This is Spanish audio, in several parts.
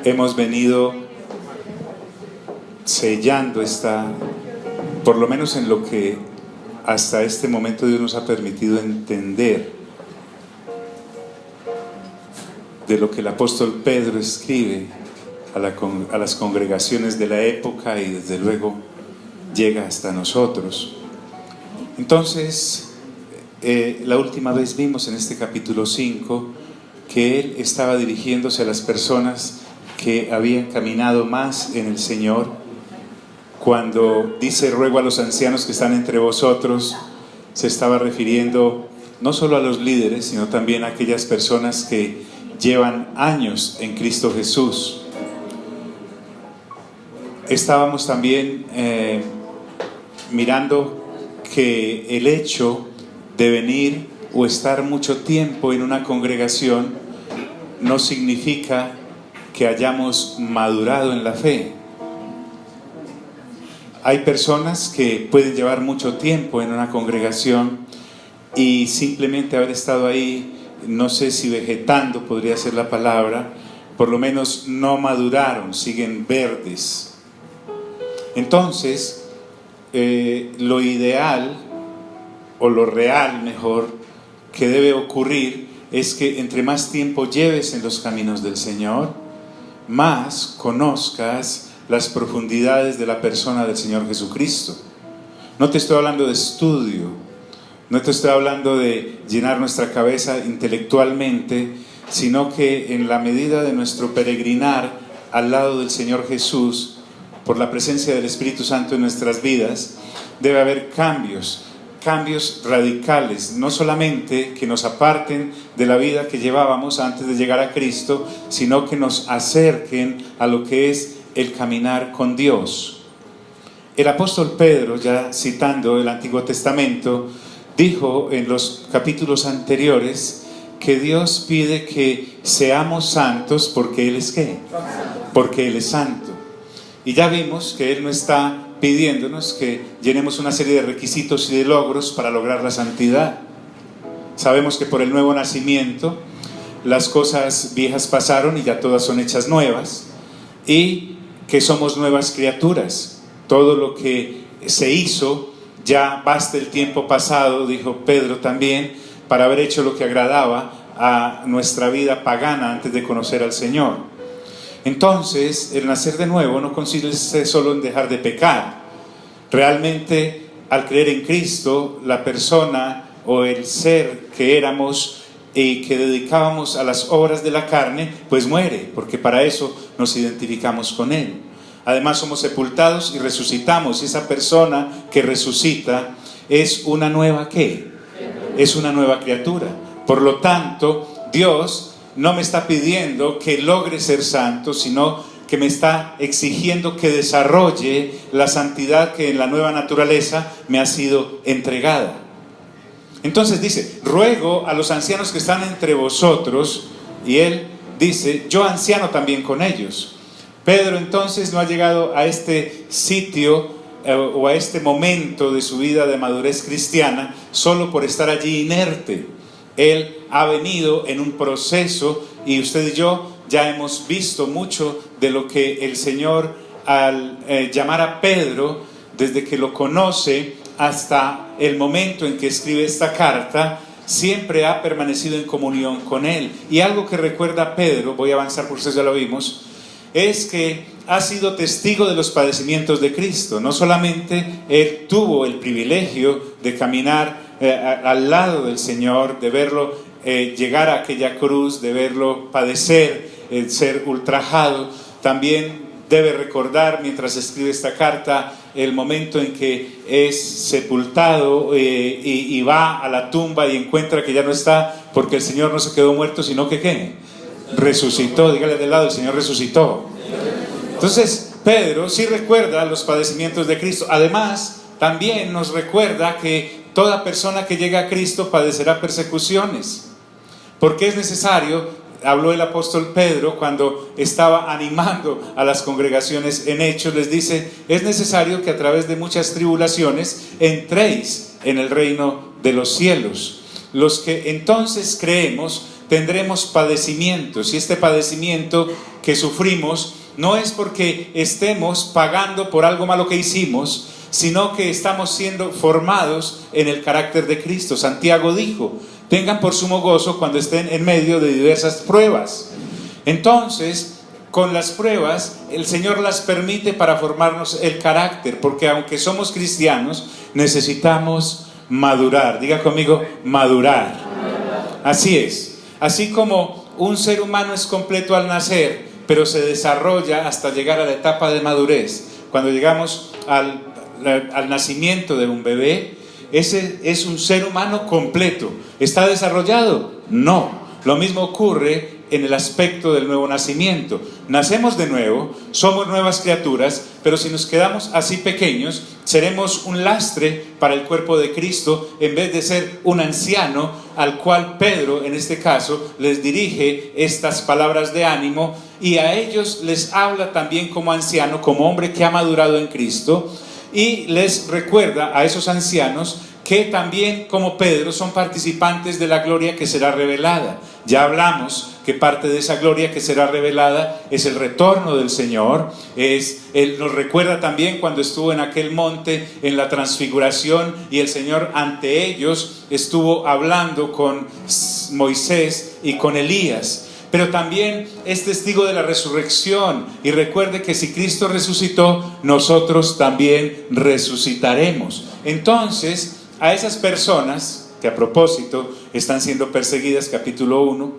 hemos venido sellando por lo menos en lo que hasta este momento Dios nos ha permitido entender de lo que el apóstol Pedro escribe a las congregaciones de la época y desde luego llega hasta nosotros. Entonces, la última vez vimos en este capítulo 5 que él estaba dirigiéndose a las personas que habían caminado más en el Señor. Cuando dice ruego a los ancianos que están entre vosotros, se estaba refiriendo no solo a los líderes, sino también a aquellas personas que llevan años en Cristo Jesús. Estábamos también mirando que el hecho de venir o estar mucho tiempo en una congregación no significa que hayamos madurado en la fe. Hay personas que pueden llevar mucho tiempo en una congregación y simplemente haber estado ahí, no sé si vegetando podría ser la palabra, por lo menos no maduraron, siguen verdes. Entonces, lo ideal, o lo real mejor, que debe ocurrir es que entre más tiempo lleves en los caminos del Señor, más conozcas las profundidades de la persona del Señor Jesucristo. No te estoy hablando de estudio, no te estoy hablando de llenar nuestra cabeza intelectualmente, sino que en la medida de nuestro peregrinar al lado del Señor Jesús, por la presencia del Espíritu Santo en nuestras vidas, debe haber cambios radicales, no solamente que nos aparten de la vida que llevábamos antes de llegar a Cristo, sino que nos acerquen a lo que es el caminar con Dios. El apóstol Pedro, ya citando el Antiguo Testamento, dijo en los capítulos anteriores que Dios pide que seamos santos porque Él es ¿qué? Porque Él es santo. Y ya vimos que Él no está pidiéndonos que llenemos una serie de requisitos y de logros para lograr la santidad. Sabemos que por el nuevo nacimiento las cosas viejas pasaron y ya todas son hechas nuevas, y que somos nuevas criaturas. Todo lo que se hizo, ya basta el tiempo pasado, dijo Pedro también, para haber hecho lo que agradaba a nuestra vida pagana antes de conocer al Señor. Entonces, el nacer de nuevo no consiste solo en dejar de pecar. Realmente, al creer en Cristo, la persona o el ser que éramos y que dedicábamos a las obras de la carne, pues muere, porque para eso nos identificamos con Él. Además, somos sepultados y resucitamos, y esa persona que resucita es una nueva ¿qué? Es una nueva criatura. Por lo tanto, Dios no me está pidiendo que logre ser santo, sino que me está exigiendo que desarrolle la santidad que en la nueva naturaleza me ha sido entregada. Entonces dice, ruego a los ancianos que están entre vosotros, y él dice, yo anciano también con ellos. Pedro entonces no ha llegado a este sitio o a este momento de su vida de madurez cristiana solo por estar allí inerte. Él ha venido en un proceso, y usted y yo ya hemos visto mucho de lo que el Señor, al llamar a Pedro, desde que lo conoce hasta el momento en que escribe esta carta, siempre ha permanecido en comunión con Él. Y algo que recuerda a Pedro, voy a avanzar porque ustedes ya lo vimos, es que ha sido testigo de los padecimientos de Cristo. No solamente él tuvo el privilegio de caminar al lado del Señor, de verlo llegar a aquella cruz, de verlo padecer, ser ultrajado, también debe recordar mientras escribe esta carta el momento en que es sepultado y va a la tumba y encuentra que ya no está, porque el Señor no se quedó muerto, sino que ¿qué? Resucitó. Dígale de lado, el Señor resucitó. Entonces Pedro sí recuerda los padecimientos de Cristo. Además, también nos recuerda que toda persona que llega a Cristo padecerá persecuciones, porque es necesario. Habló el apóstol Pedro cuando estaba animando a las congregaciones en Hechos, les dice, es necesario que a través de muchas tribulaciones entréis en el reino de los cielos. Los que entonces creemos tendremos padecimientos, y este padecimiento que sufrimos no es porque estemos pagando por algo malo que hicimos, sino que estamos siendo formados en el carácter de Cristo. Santiago dijo: tengan por sumo gozo cuando estén en medio de diversas pruebas. Entonces, con las pruebas, el Señor las permite para formarnos el carácter, porque aunque somos cristianos, necesitamos madurar. Diga conmigo, madurar. Así es. Así como un ser humano es completo al nacer, pero se desarrolla hasta llegar a la etapa de madurez. Cuando llegamos al nacimiento de un bebé, ese es un ser humano completo. ¿Está desarrollado? No. Lo mismo ocurre en el aspecto del nuevo nacimiento. Nacemos de nuevo, somos nuevas criaturas, pero si nos quedamos así pequeños, seremos un lastre para el cuerpo de Cristo, en vez de ser un anciano al cual Pedro, en este caso, les dirige estas palabras de ánimo, y a ellos les habla también como anciano, como hombre que ha madurado en Cristo, y les recuerda a esos ancianos que también, como Pedro, son participantes de la gloria que será revelada. Ya hablamos que parte de esa gloria que será revelada es el retorno del Señor. Él nos recuerda también cuando estuvo en aquel monte en la transfiguración, y el Señor ante ellos estuvo hablando con Moisés y con Elías. Pero también es testigo de la resurrección, y recuerde que si Cristo resucitó, nosotros también resucitaremos. Entonces, a esas personas que a propósito están siendo perseguidas, capítulo 1,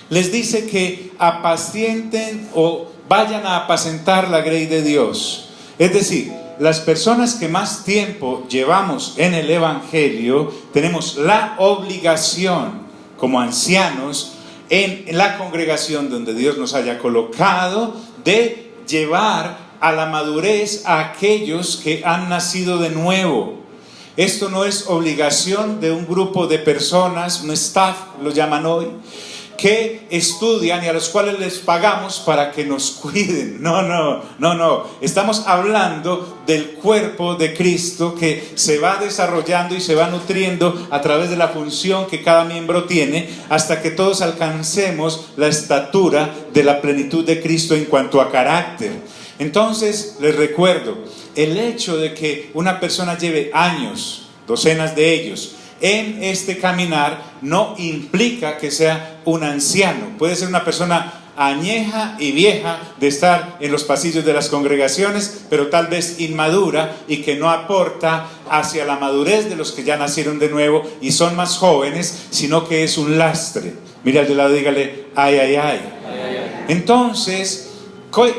les dice que apacienten o vayan a apacentar la grey de Dios. Es decir, las personas que más tiempo llevamos en el Evangelio tenemos la obligación como ancianos en la congregación donde Dios nos haya colocado de llevar a la madurez a aquellos que han nacido de nuevo. Esto no es obligación de un grupo de personas, un staff lo llaman hoy, que estudian y a los cuales les pagamos para que nos cuiden. No. Estamos hablando del cuerpo de Cristo que se va desarrollando y se va nutriendo a través de la función que cada miembro tiene, hasta que todos alcancemos la estatura de la plenitud de Cristo en cuanto a carácter. Entonces, les recuerdo, el hecho de que una persona lleve años, docenas de ellos, en este caminar, no implica que sea un anciano. Puede ser una persona añeja y vieja de estar en los pasillos de las congregaciones, pero tal vez inmadura y que no aporta hacia la madurez de los que ya nacieron de nuevo y son más jóvenes, sino que es un lastre. Mira al de lado, dígale, ay. Entonces,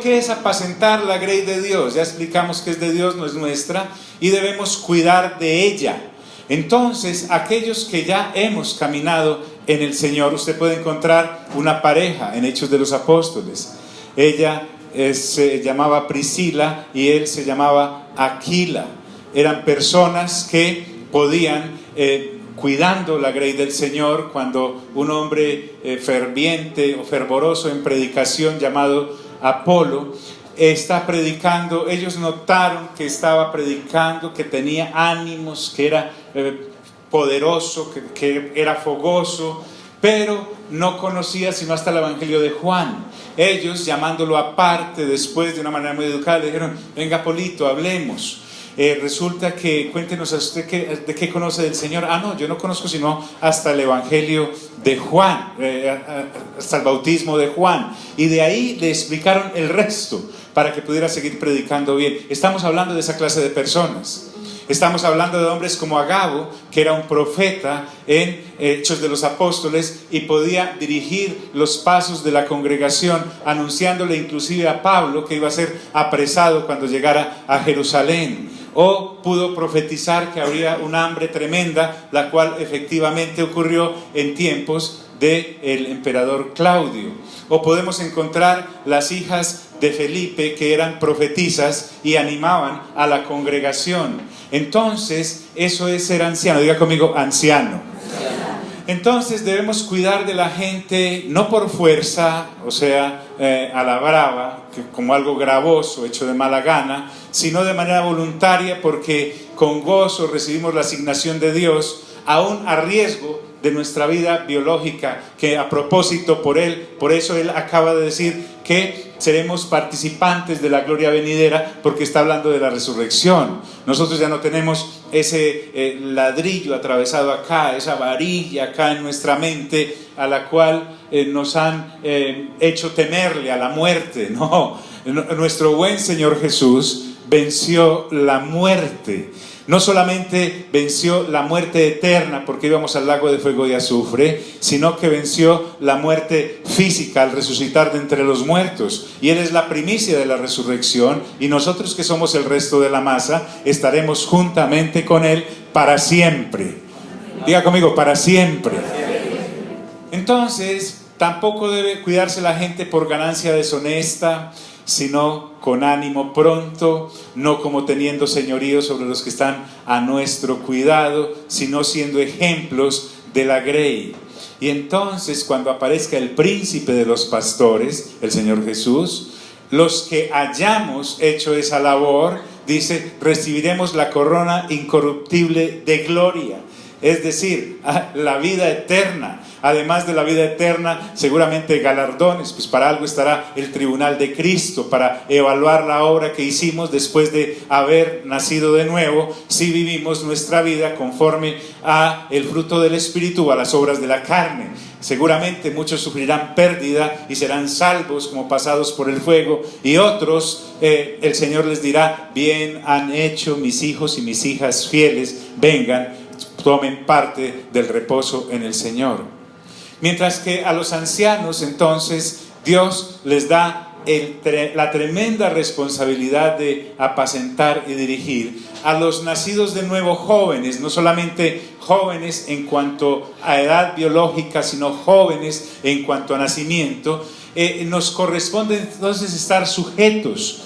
¿qué es apacentar la grey de Dios? Ya explicamos que es de Dios, no es nuestra, y debemos cuidar de ella. Entonces, aquellos que ya hemos caminado en el Señor, usted puede encontrar una pareja en Hechos de los Apóstoles. Ella se llamaba Priscila y él se llamaba Aquila. Eran personas que podían, cuidando la grey del Señor, cuando un hombre ferviente o fervoroso en predicación llamado Apolo está predicando, ellos notaron que estaba predicando, que tenía ánimos, que era poderoso, que era fogoso, pero no conocía sino hasta el Evangelio de Juan. Ellos, llamándolo aparte después de una manera muy educada, le dijeron: venga, Polito, hablemos. Resulta que, cuéntenos a usted de qué conoce del Señor. No, yo no conozco sino hasta el Evangelio de Juan, hasta el bautismo de Juan. Y de ahí le explicaron el resto para que pudiera seguir predicando bien. Estamos hablando de esa clase de personas. Estamos hablando de hombres como Agabo, que era un profeta en Hechos de los Apóstoles y podía dirigir los pasos de la congregación, anunciándole inclusive a Pablo que iba a ser apresado cuando llegara a Jerusalén. O pudo profetizar que habría un hambre tremenda, la cual efectivamente ocurrió en tiempos del emperador Claudio. O podemos encontrar las hijas de Felipe, que eran profetisas y animaban a la congregación. Entonces, eso es ser anciano. Diga conmigo, anciano. Entonces debemos cuidar de la gente, no por fuerza, o sea, a la brava, como algo gravoso, hecho de mala gana, sino de manera voluntaria, porque con gozo recibimos la asignación de Dios aún a riesgo de nuestra vida biológica, que a propósito por eso Él acaba de decir que seremos participantes de la gloria venidera, porque está hablando de la resurrección. Nosotros ya no tenemos ese ladrillo atravesado acá, esa varilla acá en nuestra mente, a la cual nos han hecho temerle a la muerte. No, nuestro buen Señor Jesús venció la muerte. No solamente venció la muerte eterna porque íbamos al lago de fuego y azufre, sino que venció la muerte física al resucitar de entre los muertos. Y Él es la primicia de la resurrección, y nosotros, que somos el resto de la masa, estaremos juntamente con Él para siempre. Diga conmigo, para siempre. Entonces, tampoco debe cuidarse la gente por ganancia deshonesta, sino con ánimo pronto, no como teniendo señorío sobre los que están a nuestro cuidado, sino siendo ejemplos de la grey. Y entonces, cuando aparezca el príncipe de los pastores, el Señor Jesús, los que hayamos hecho esa labor, dice, recibiremos la corona incorruptible de gloria, es decir, la vida eterna. Además de la vida eterna, seguramente galardones, pues para algo estará el tribunal de Cristo, para evaluar la obra que hicimos después de haber nacido de nuevo, si vivimos nuestra vida conforme a el fruto del Espíritu, a las obras de la carne. Seguramente muchos sufrirán pérdida y serán salvos como pasados por el fuego, y otros el Señor les dirá, bien han hecho mis hijos y mis hijas fieles, vengan, tomen parte del reposo en el Señor. Mientras que a los ancianos, entonces, Dios les da la tremenda responsabilidad de apacentar y dirigir a los nacidos de nuevo jóvenes, no solamente jóvenes en cuanto a edad biológica, sino jóvenes en cuanto a nacimiento. Nos corresponde entonces estar sujetos.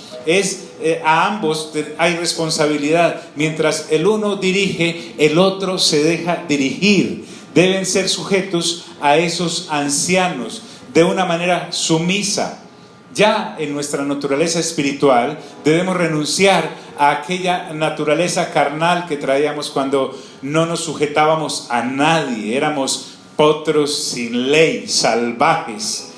A ambos hay responsabilidad. Mientras el uno dirige, el otro se deja dirigir. Deben ser sujetos a esos ancianos de una manera sumisa. Ya en nuestra naturaleza espiritual debemos renunciar a aquella naturaleza carnal que traíamos cuando no nos sujetábamos a nadie, éramos potros sin ley, salvajes.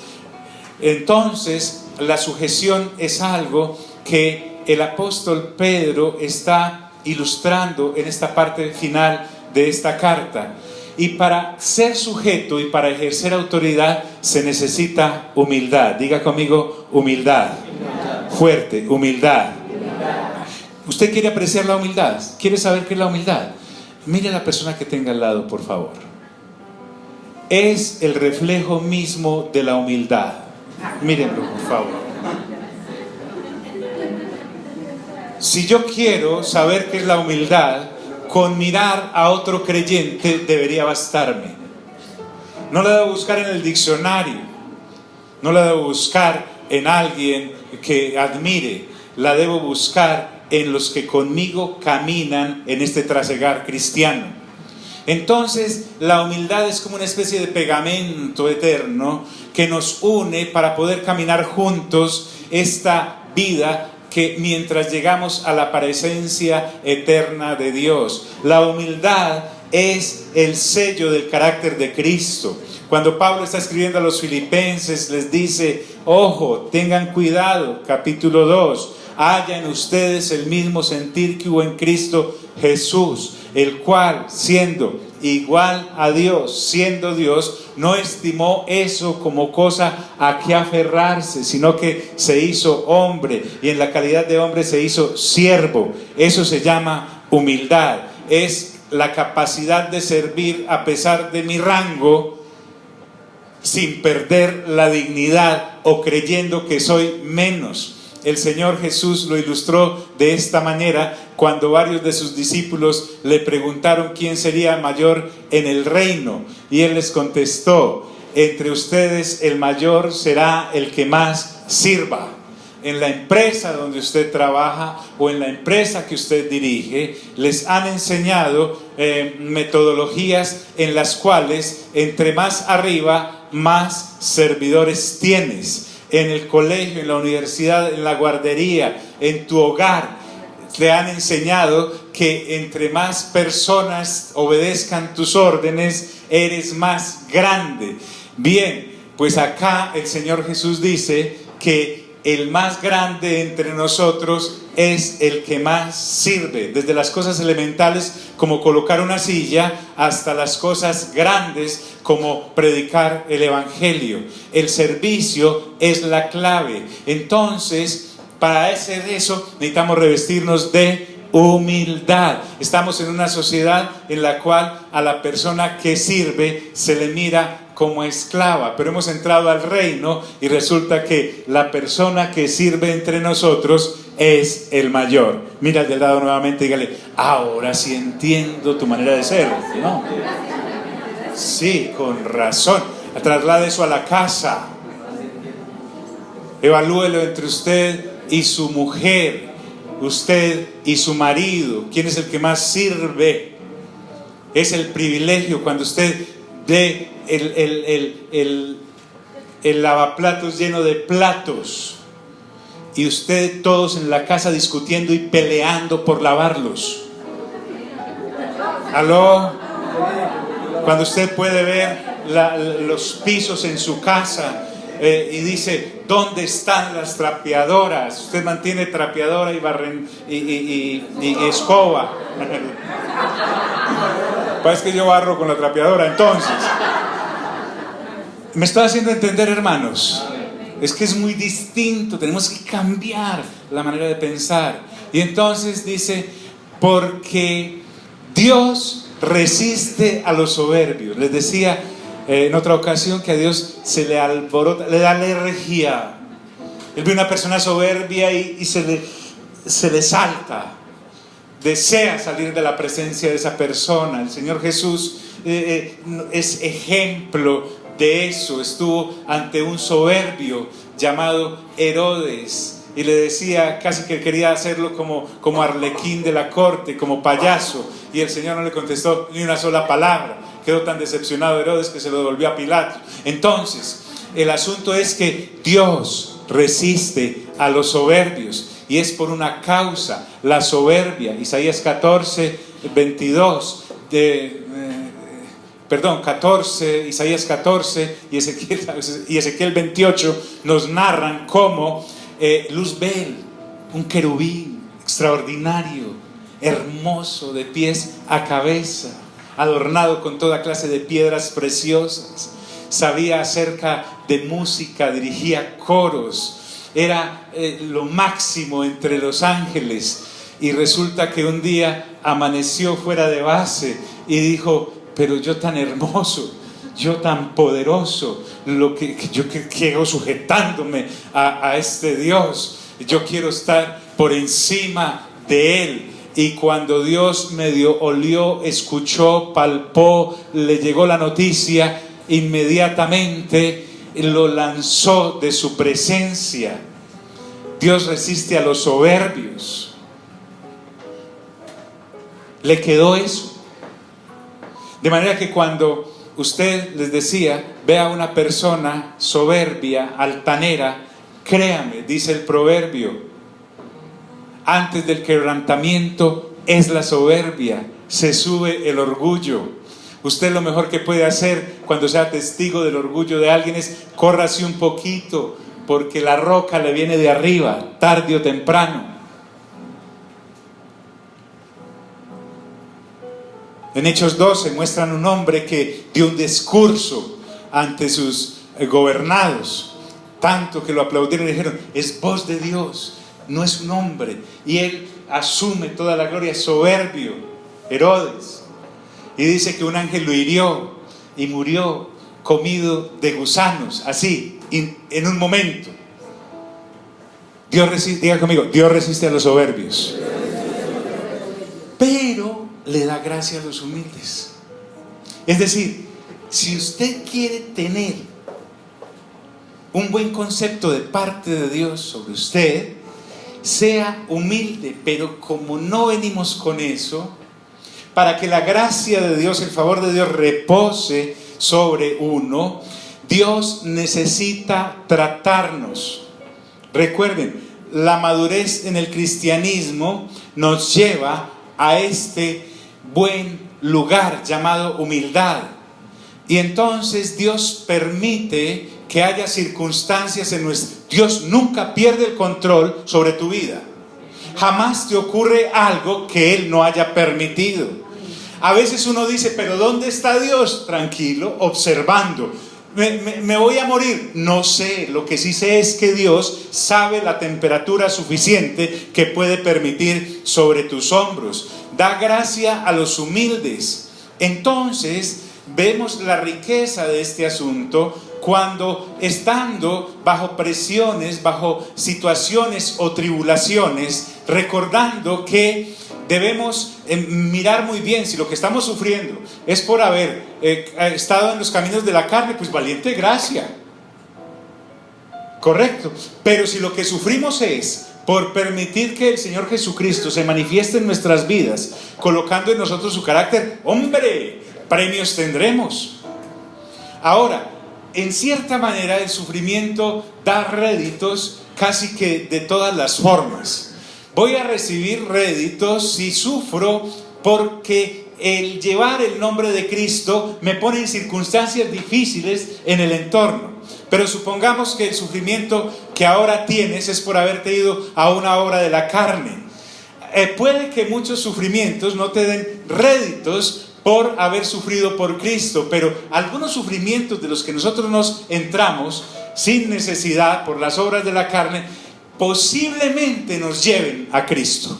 Entonces, la sujeción es algo que el apóstol Pedro está ilustrando en esta parte final de esta carta. Y para ser sujeto y para ejercer autoridad se necesita humildad. Diga conmigo, humildad. Fuerte, humildad. ¿Usted quiere apreciar la humildad? ¿Quiere saber qué es la humildad? Mire a la persona que tenga al lado, por favor. Es el reflejo mismo de la humildad. Mírenlo, por favor. Si yo quiero saber qué es la humildad, con mirar a otro creyente debería bastarme. No la debo buscar en el diccionario, no la debo buscar en alguien que admire, la debo buscar en los que conmigo caminan en este trasegar cristiano. Entonces, la humildad es como una especie de pegamento eterno que nos une para poder caminar juntos esta vida que mientras llegamos a la presencia eterna de Dios. La humildad es el sello del carácter de Cristo. Cuando Pablo está escribiendo a los filipenses, les dice, ojo, tengan cuidado, capítulo 2, haya en ustedes el mismo sentir que hubo en Cristo Jesús, el cual, siendo igual a Dios, siendo Dios, no estimó eso como cosa a que aferrarse, sino que se hizo hombre, y en la calidad de hombre se hizo siervo. Eso se llama humildad. Es la capacidad de servir a pesar de mi rango, sin perder la dignidad o creyendo que soy menos. El Señor Jesús lo ilustró de esta manera cuando varios de sus discípulos le preguntaron quién sería mayor en el reino, y Él les contestó, entre ustedes el mayor será el que más sirva. En la empresa donde usted trabaja o en la empresa que usted dirige, les han enseñado metodologías en las cuales entre más arriba, más servidores tienes. En el colegio, en la universidad, en la guardería, en tu hogar, te han enseñado que entre más personas obedezcan tus órdenes, eres más grande. Bien, pues acá el Señor Jesús dice que el más grande entre nosotros es el que más sirve, desde las cosas elementales como colocar una silla hasta las cosas grandes como predicar el evangelio. El servicio es la clave. Entonces, para hacer eso necesitamos revestirnos de humildad. Estamos en una sociedad en la cual a la persona que sirve se le mira como esclava, pero hemos entrado al reino y resulta que la persona que sirve entre nosotros es el mayor. Mira al del lado nuevamente y dígale: ahora sí entiendo tu manera de ser, ¿no? Sí, con razón. Traslade eso a la casa. Evalúelo entre usted y su mujer, usted y su marido. ¿Quién es el que más sirve? Es el privilegio cuando usted ve el lavaplatos lleno de platos y usted todos en la casa discutiendo y peleando por lavarlos. ¿Aló? Cuando usted puede ver los pisos en su casa y dice: ¿dónde están las trapeadoras? Usted mantiene trapeadora y escoba. Parece que yo barro con la trapeadora. Entonces, ¿me estoy haciendo entender, hermanos? Es que es muy distinto, tenemos que cambiar la manera de pensar. Y entonces dice: porque Dios resiste a los soberbios. Les decía en otra ocasión que a Dios se le alborota, le da alergia. Él ve una persona soberbia y se le salta. Desea salir de la presencia de esa persona. El Señor Jesús es ejemplo de eso. Estuvo ante un soberbio llamado Herodes y le decía, casi que quería hacerlo como arlequín de la corte, como payaso, y el Señor no le contestó ni una sola palabra. Quedó tan decepcionado Herodes que se lo devolvió a Pilato. Entonces, el asunto es que Dios resiste a los soberbios. Y es por una causa, la soberbia. Isaías 14, 22, Isaías 14 y Ezequiel 28 nos narran cómo Luzbel, un querubín extraordinario, hermoso de pies a cabeza, adornado con toda clase de piedras preciosas, sabía acerca de música, dirigía coros, era lo máximo entre los ángeles. Y resulta que un día amaneció fuera de base y dijo: pero yo tan hermoso, yo tan poderoso, yo quiero sujetándome a este Dios, yo quiero estar por encima de Él. Y cuando Dios medio olió, escuchó, palpó, le llegó la noticia, inmediatamente lo lanzó de su presencia. Dios resiste a los soberbios. Le quedó eso. De manera que cuando usted, les decía, ve a una persona soberbia, altanera, créame, dice el proverbio, antes del quebrantamiento es la soberbia, se sube el orgullo. Usted lo mejor que puede hacer cuando sea testigo del orgullo de alguien es córrase un poquito, porque la roca le viene de arriba, tarde o temprano. En Hechos 12 muestran un hombre que dio un discurso ante sus gobernados, tanto que lo aplaudieron y dijeron: es voz de Dios, no es un hombre. Y él asume toda la gloria, soberbio, Herodes. Y dice que un ángel lo hirió y murió comido de gusanos, así, en un momento. Dios resiste, diga conmigo, Dios resiste a los soberbios, pero le da gracia a los humildes. Es decir, si usted quiere tener un buen concepto de parte de Dios sobre usted, sea humilde, pero como no venimos con eso, para que la gracia de Dios, el favor de Dios repose sobre uno, Dios necesita tratarnos. Recuerden, la madurez en el cristianismo nos lleva a este buen lugar llamado humildad. Y entonces Dios permite que haya circunstancias en nuestro... Dios nunca pierde el control sobre tu vida. Jamás te ocurre algo que Él no haya permitido. A veces uno dice, pero ¿dónde está Dios? Tranquilo, observando. Me voy a morir. No sé, lo que sí sé es que Dios sabe la temperatura suficiente que puede permitir sobre tus hombros. Da gracia a los humildes. Entonces vemos la riqueza de este asunto cuando, estando bajo presiones, bajo situaciones o tribulaciones, recordando que debemos mirar muy bien si lo que estamos sufriendo es por haber estado en los caminos de la carne, pues valiente gracia, correcto. Pero si lo que sufrimos es por permitir que el Señor Jesucristo se manifieste en nuestras vidas, colocando en nosotros su carácter, ¡hombre!, premios tendremos. Ahora, en cierta manera el sufrimiento da réditos casi que de todas las formas. Voy a recibir réditos si sufro porque el llevar el nombre de Cristo me pone en circunstancias difíciles en el entorno. Pero supongamos que el sufrimiento que ahora tienes es por haberte ido a una obra de la carne. Puede que muchos sufrimientos no te den réditos por haber sufrido por Cristo, pero algunos sufrimientos de los que nosotros nos entramos sin necesidad por las obras de la carne, posiblemente nos lleven a Cristo.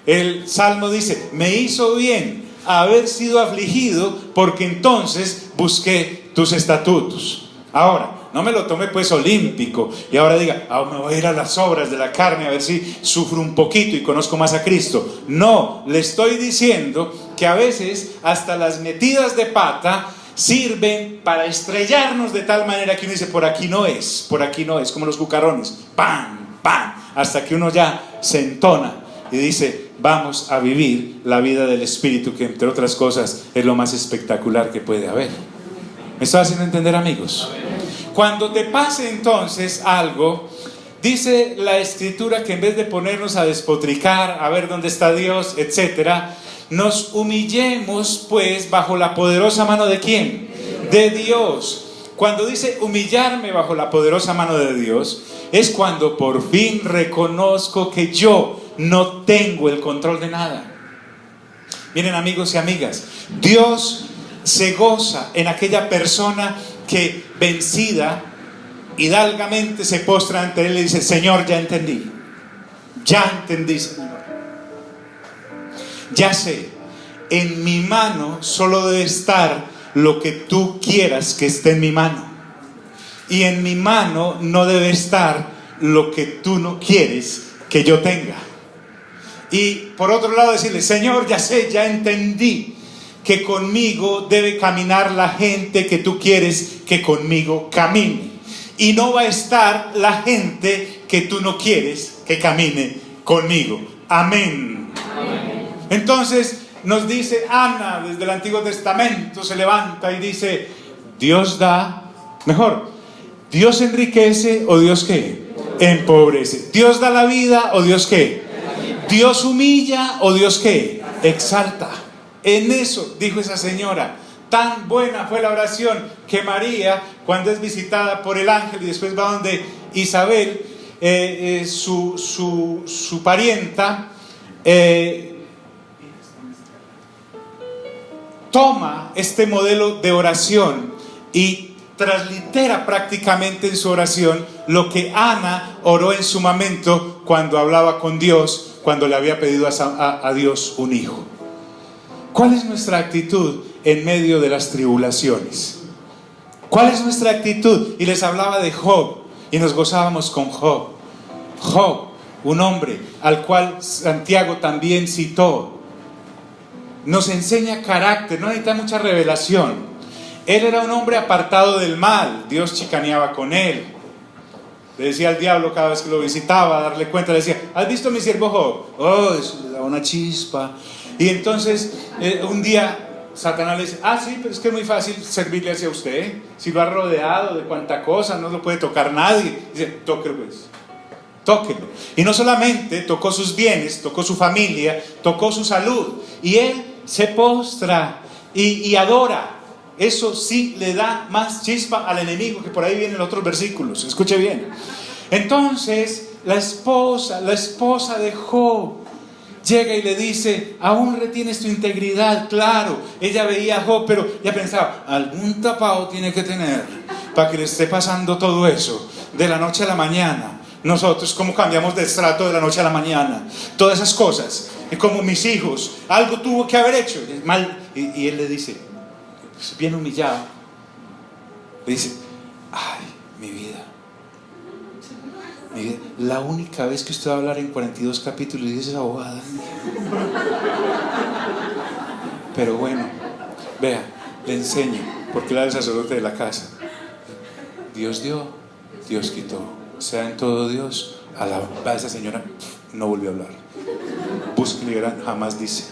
El Salmo dice, me hizo bien haber sido afligido, porque entonces busqué tus estatutos. Ahora, no me lo tome pues olímpico y ahora diga, me voy a ir a las obras de la carne a ver si sufro un poquito y conozco más a Cristo. No, le estoy diciendo que a veces hasta las metidas de pata sirven para estrellarnos de tal manera que uno dice, por aquí no es, como los cucarones, ¡pam, pam!, hasta que uno ya se entona y dice, vamos a vivir la vida del Espíritu, que entre otras cosas es lo más espectacular que puede haber. ¿Me estoy haciendo entender, amigos? Cuando te pase entonces algo, dice la Escritura que en vez de ponernos a despotricar, a ver dónde está Dios, etcétera, nos humillemos pues bajo la poderosa mano ¿de quién? De Dios. Cuando dice humillarme bajo la poderosa mano de Dios, es cuando por fin reconozco que yo no tengo el control de nada. Miren, amigos y amigas, Dios se goza en aquella persona que, vencida, hidalgamente se postra ante Él y dice, Señor, ya entendí, Señor. Ya sé, en mi mano solo debe estar lo que tú quieras que esté en mi mano. Y en mi mano no debe estar lo que tú no quieres que yo tenga. Y por otro lado decirle, Señor, ya sé, ya entendí que conmigo debe caminar la gente que tú quieres que conmigo camine. Y no va a estar la gente que tú no quieres que camine conmigo. Amén. Amén. Entonces nos dice Ana, desde el Antiguo Testamento, se levanta y dice, Dios da, mejor, Dios enriquece o Dios ¿qué? Empobrece. Dios da la vida o Dios ¿qué? Dios humilla o Dios ¿qué? Exalta. En eso, dijo esa señora, tan buena fue la oración que María, cuando es visitada por el ángel y después va donde Isabel, su parienta, toma este modelo de oración y translitera prácticamente en su oración lo que Ana oró en su momento cuando hablaba con Dios, cuando le había pedido a Dios un hijo. ¿Cuál es nuestra actitud en medio de las tribulaciones? ¿Cuál es nuestra actitud? Y les hablaba de Job y nos gozábamos con Job. Job, un hombre al cual Santiago también citó, nos enseña carácter, no necesita mucha revelación. Él era un hombre apartado del mal, Dios chicaneaba con él. Le decía al diablo cada vez que lo visitaba, a darle cuenta, le decía, ¿has visto a mi siervo Job? Oh, eso le daba una chispa. Y entonces un día Satanás le dice, sí, pero es que es muy fácil servirle hacia usted, si lo ha rodeado de cuanta cosa, no lo puede tocar nadie. Dice, tóquelo pues. tóquelo. Y no solamente tocó sus bienes, tocó su familia, tocó su salud. Y él se postra y adora. Eso sí le da más chispa al enemigo, que por ahí vienen los otros versículos. Escuche bien. Entonces la esposa de Job llega y le dice: aún retienes tu integridad. Claro, ella veía a Job, pero ya pensaba, algún tapado tiene que tener para que le esté pasando todo eso de la noche a la mañana. Nosotros, ¿cómo cambiamos de estrato de la noche a la mañana? Todas esas cosas. Y como mis hijos, algo tuvo que haber hecho mal. Y él le dice, bien humillado, le dice: ay, mi vida, la única vez que usted va a hablar en 42 capítulos y dice esa abogada. Pero bueno, vea, le enseño, porque él era el sacerdote de la casa. Dios dio, Dios quitó. Sea en todo Dios. A esa señora no volvió a hablar. Busque y verán, jamás dice.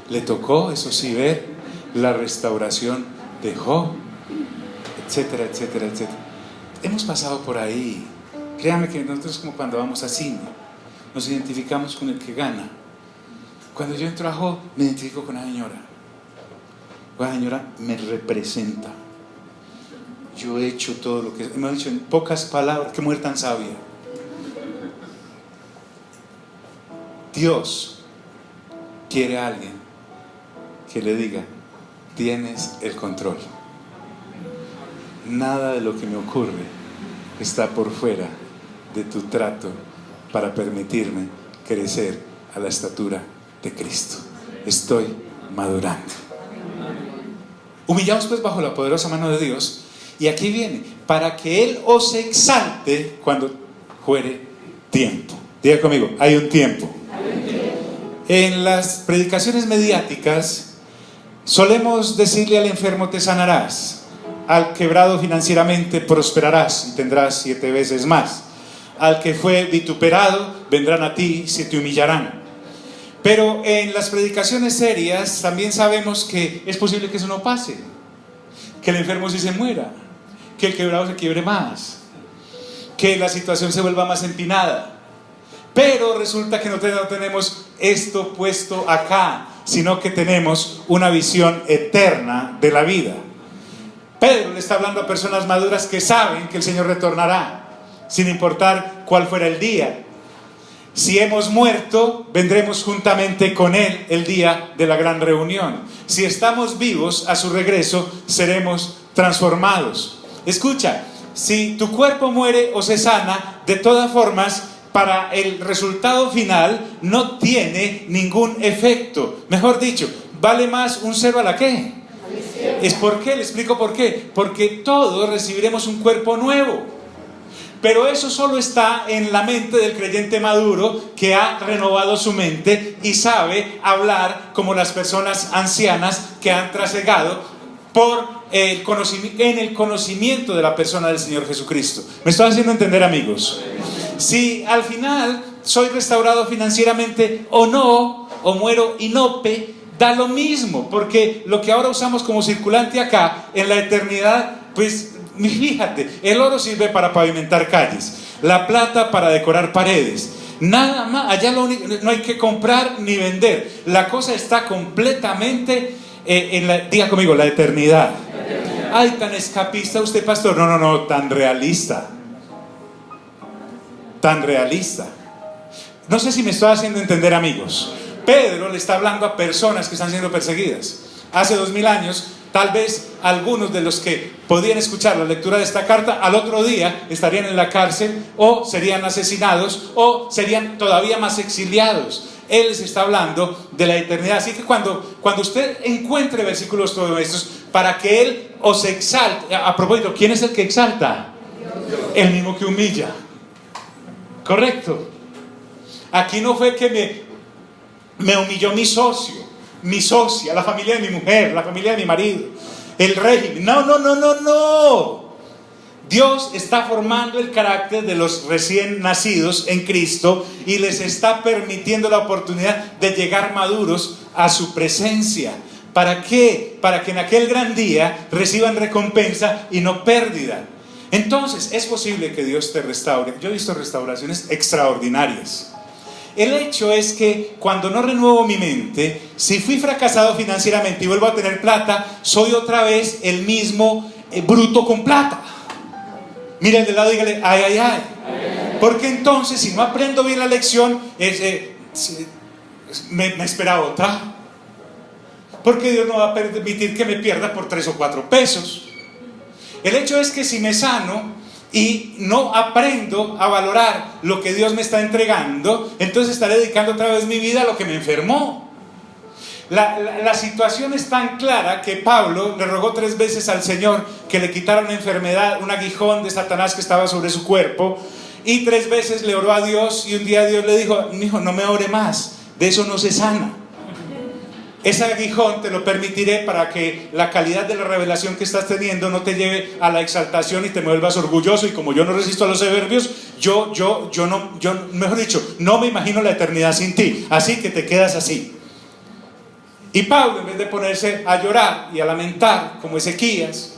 Le tocó, eso sí, ver la restauración de Job, etcétera, etcétera, etcétera. Hemos pasado por ahí. Créame que nosotros, como cuando vamos a cine, nos identificamos con el que gana. Cuando yo entro a Job, me identifico con la señora. La señora me representa. Yo he hecho todo lo que me ha dicho en pocas palabras. Qué mujer tan sabia. Dios quiere a alguien que le diga: tienes el control. Nada de lo que me ocurre está por fuera de tu trato para permitirme crecer a la estatura de Cristo. Estoy madurando. Humillaos pues bajo la poderosa mano de Dios. Y aquí viene: para que Él os exalte cuando fuere tiempo. Diga conmigo, hay un tiempo. En las predicaciones mediáticas solemos decirle al enfermo: te sanarás. Al quebrado financieramente prosperarás y tendrás 7 veces más. Al que fue vituperado vendrán a ti, se te humillarán. Pero en las predicaciones serias también sabemos que es posible que eso no pase, que el enfermo sí se muera, que el quebrado se quiebre más, que la situación se vuelva más empinada. Pero resulta que no tenemos esto puesto acá, sino que tenemos una visión eterna de la vida. Pedro le está hablando a personas maduras que saben que el Señor retornará, sin importar cuál fuera el día. Si hemos muerto, vendremos juntamente con Él el día de la gran reunión. Si estamos vivos, a su regreso seremos transformados. Escucha, si tu cuerpo muere o se sana, de todas formas, para el resultado final no tiene ningún efecto. Mejor dicho, vale más un 0 a la ¿qué? ¿Es por qué? Le explico por qué. Porque todos recibiremos un cuerpo nuevo. Pero eso solo está en la mente del creyente maduro, que ha renovado su mente y sabe hablar como las personas ancianas que han trasegado en el conocimiento de la persona del Señor Jesucristo. ¿Me estoy haciendo entender, amigos? Si al final soy restaurado financieramente o no, o muero inope, da lo mismo, porque lo que ahora usamos como circulante acá, en la eternidad, pues fíjate, el oro sirve para pavimentar calles, la plata para decorar paredes, nada más. Allá no hay que comprar ni vender, la cosa está completamente diga conmigo, la eternidad. Ay, tan escapista usted, pastor. No, tan realista. Tan realista. No sé si me estoy haciendo entender, amigos. Pedro le está hablando a personas que están siendo perseguidas. Hace 2000 años, tal vez algunos de los que podían escuchar la lectura de esta carta, al otro día estarían en la cárcel, o serían asesinados, o serían todavía más exiliados. Él les está hablando de la eternidad. Así que cuando usted encuentre versículos todos estos, para que Él os exalte. A propósito, ¿quién es el que exalta? El mismo que humilla. Correcto. Aquí no fue que me humilló mi socio, mi socia, la familia de mi mujer, la familia de mi marido, el régimen. No. Dios está formando el carácter de los recién nacidos en Cristo y les está permitiendo la oportunidad de llegar maduros a su presencia. ¿Para qué? Para que en aquel gran día reciban recompensa y no pérdida. Entonces, es posible que Dios te restaure. Yo he visto restauraciones extraordinarias. El hecho es que cuando no renuevo mi mente, si fui fracasado financieramente y vuelvo a tener plata, soy otra vez el mismo bruto con plata. Mira el de lado y dígale, ay, ay, ay. Porque entonces, si no aprendo bien la lección, me espera otra. Porque Dios no va a permitir que me pierda por 3 o 4 pesos. El hecho es que si me sano y no aprendo a valorar lo que Dios me está entregando, entonces estaré dedicando otra vez mi vida a lo que me enfermó. La situación es tan clara que Pablo le rogó 3 veces al Señor que le quitara una enfermedad, un aguijón de Satanás que estaba sobre su cuerpo, y 3 veces le oró a Dios, y un día Dios le dijo, hijo, no me ore más, de eso no se sana. Ese aguijón te lo permitiré para que la calidad de la revelación que estás teniendo no te lleve a la exaltación y te vuelvas orgulloso. Y como yo no resisto a los soberbios, mejor dicho, no me imagino la eternidad sin ti. Así que te quedas así. Y Pablo, en vez de ponerse a llorar y a lamentar como Ezequías,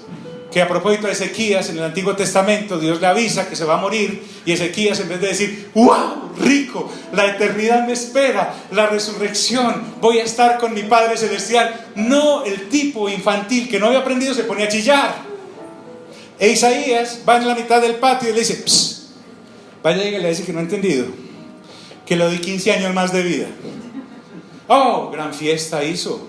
que a propósito de Ezequías en el Antiguo Testamento Dios le avisa que se va a morir, y Ezequías, en vez de decir ¡wow! Rico, la eternidad me espera, la resurrección, voy a estar con mi Padre Celestial, no, el tipo infantil que no había aprendido se ponía a chillar. E Isaías va en la mitad del patio y le dice, psst, vaya y le dice que no ha entendido, que le doy 15 años más de vida. Oh, gran fiesta hizo.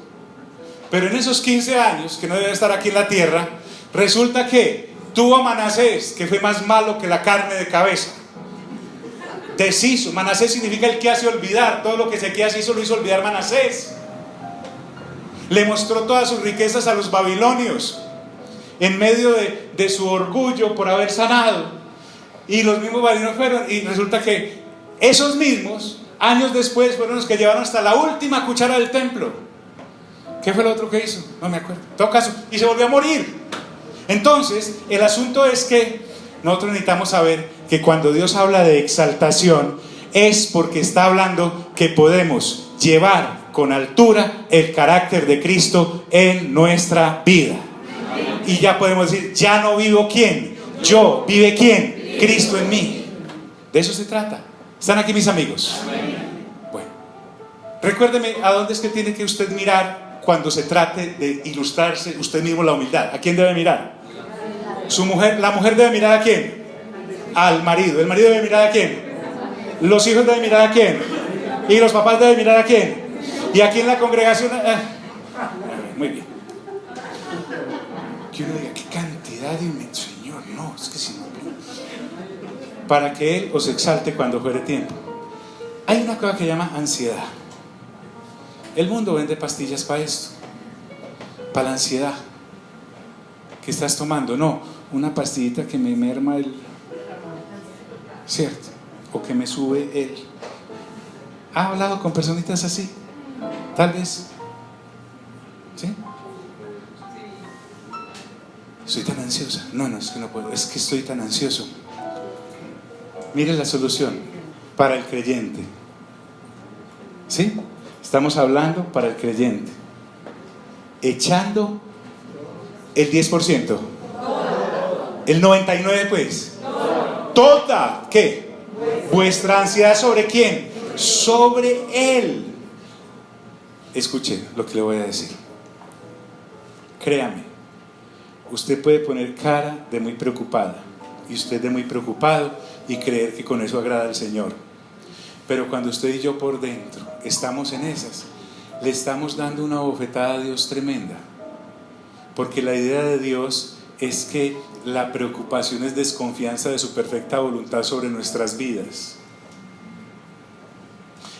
Pero en esos 15 años que no debe estar aquí en la tierra, resulta que tuvo a Manasés, que fue más malo que la carne de cabeza. Deshizo. Manasés significa el que hace olvidar. Todo lo que Ezequías hizo lo hizo olvidar Manasés. Le mostró todas sus riquezas a los babilonios en medio de su orgullo por haber sanado. Y los mismos babilonios fueron, y resulta que esos mismos años después fueron los que llevaron hasta la última cuchara del templo. ¿Qué fue lo otro que hizo? No me acuerdo. En todo caso, y se volvió a morir. Entonces, el asunto es que nosotros necesitamos saber que cuando Dios habla de exaltación, es porque está hablando que podemos llevar con altura el carácter de Cristo en nuestra vida. Y ya podemos decir, ya no vivo ¿quién? Yo, ¿vive quién? Cristo en mí. De eso se trata. ¿Están aquí mis amigos? Bueno, recuérdeme a dónde es que tiene que usted mirar cuando se trate de ilustrarse usted mismo la humildad. ¿A quién debe mirar? Su mujer. ¿La mujer debe mirar a quién? Al marido. ¿El marido debe mirar a quién? ¿Los hijos deben mirar a quién? ¿Y los papás deben mirar a quién? ¿Y aquí en la congregación? Muy bien. Que uno diga, qué cantidad de Señor, no, es que si no, para que Él os exalte cuando fuere tiempo. Hay una cosa que se llama ansiedad. El mundo vende pastillas para esto, para la ansiedad. ¿Qué estás tomando? No, una pastillita que me merma el... ¿cierto? O que me sube el... ¿Ha hablado con personitas así? Tal vez. ¿Sí? Soy tan ansiosa. No, es que no puedo. Es que estoy tan ansioso. Mire la solución para el creyente. ¿Sí? Estamos hablando para el creyente. Echando el 10%. El 99% pues. Toda, ¿qué? Vuestra ansiedad ¿sobre quién? Sobre Él. Escuche lo que le voy a decir. Créame, usted puede poner cara de muy preocupada y usted de muy preocupado y creer que con eso agrada al Señor. Pero cuando usted y yo por dentro estamos en esas, le estamos dando una bofetada a Dios tremenda. Porque la idea de Dios es que la preocupación es desconfianza de su perfecta voluntad sobre nuestras vidas.